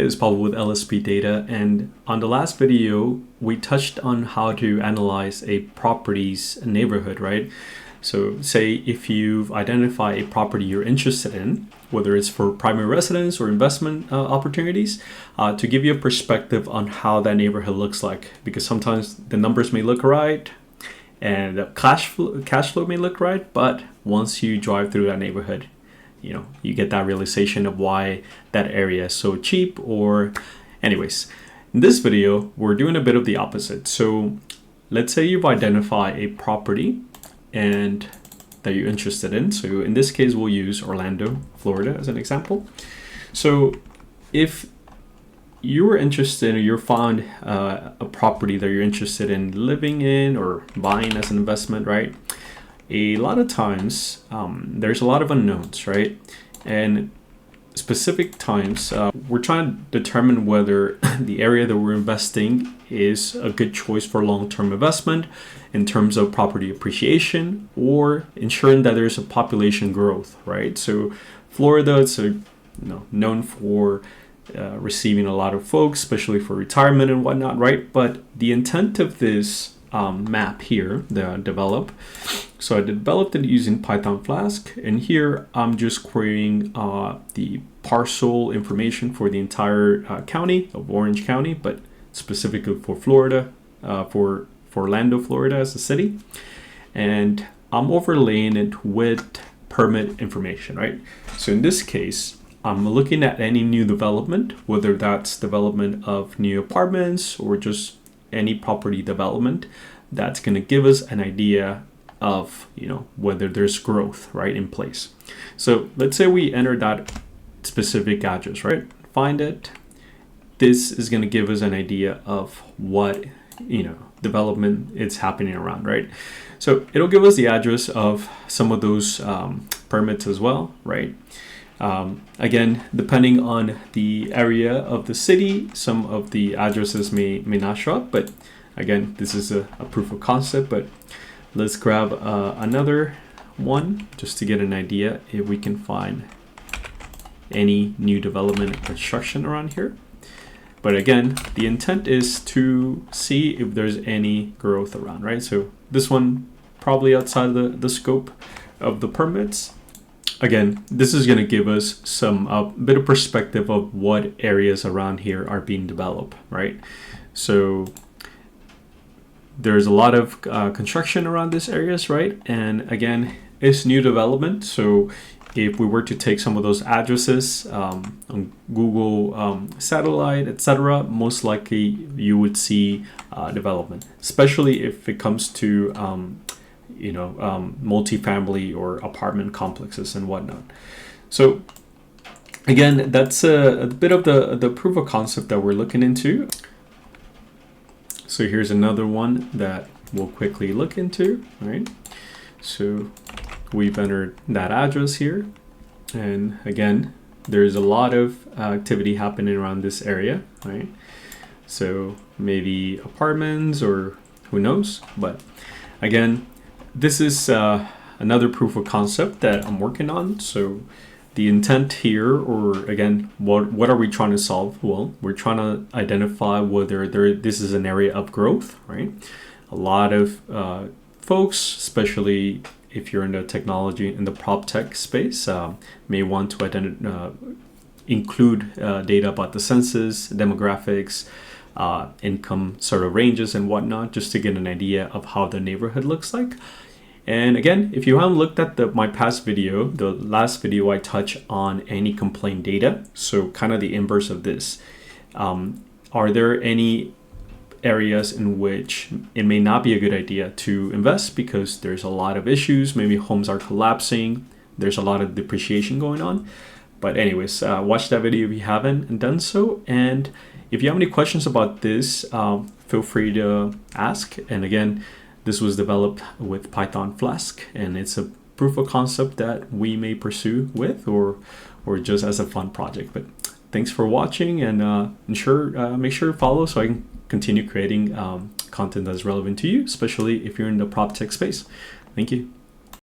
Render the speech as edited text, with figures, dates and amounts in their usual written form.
It's Paul with LSP Data, and on the last video we touched on how to analyze a property's neighborhood, right? So say if you've identified a property you're interested in, whether it's for primary residence or investment opportunities, to give you a perspective on how that neighborhood looks like, because sometimes the numbers may look right and the cash flow may look right, but once you drive through that neighborhood, you get that realization of why that area is so cheap. Or anyways, in this video we're doing a bit of the opposite. So let's say you've identified a property and that you're interested in. So in this case we'll use Orlando, Florida as an example. So if you were interested, or you found a property that you're interested in living in or buying as an investment, right? A lot of times there's a lot of unknowns, right? And specific times we're trying to determine whether the area that we're investing is a good choice for long-term investment in terms of property appreciation or ensuring that there's a population growth, right? So Florida is known for receiving a lot of folks, especially for retirement and whatnot, right? But the intent of this map here that I developed, so I developed it using Python Flask, and here I'm just querying the parcel information for the entire county of Orange County, but specifically for Florida, for Orlando, Florida as a city, and I'm overlaying it with permit information, right? So in this case, I'm looking at any new development, whether that's development of new apartments or just any property development, that's going to give us an idea of whether there's growth right in place. So let's say we enter that specific address, right? Find it. This is going to give us an idea of what development is happening around, right? So it'll give us the address of some of those permits as well, right? Again, depending on the area of the city, some of the addresses may not show up, but again, this is a proof of concept. But let's grab another one just to get an idea if we can find any new development and construction around here. But again, the intent is to see if there's any growth around, right? So this one probably outside the scope of the permits. Again, this is going to give us some bit of perspective of what areas around here are being developed, right? So there's a lot of construction around these areas, right? And again, it's new development. So if we were to take some of those addresses on Google satellite, etc., most likely you would see development, especially if it comes to multifamily or apartment complexes and whatnot. So again, that's a bit of the proof of concept that we're looking into. So here's another one that we'll quickly look into, right? So we've entered that address here, and again, there's a lot of activity happening around this area, right? So maybe apartments or who knows, but again, this is another proof of concept that I'm working on. So the intent here, or again, what are we trying to solve? Well, we're trying to identify whether this is an area of growth, right? A lot of folks, especially if you're in the technology, in the prop tech space, may want to include data about the census, demographics, income sort of ranges and whatnot, just to get an idea of how the neighborhood looks like. And again, if you haven't looked at my past video, the last video I touch on any complaint data, so kind of the inverse of this. Are there any areas in which it may not be a good idea to invest because there's a lot of issues, maybe homes are collapsing, there's a lot of depreciation going on? But anyways, watch that video if you haven't done so. And if you have any questions about this, feel free to ask. And again, this was developed with Python Flask, and it's a proof of concept that we may pursue with or just as a fun project. But thanks for watching, and make sure to follow so I can continue creating content that's relevant to you, especially if you're in the prop tech space. Thank you.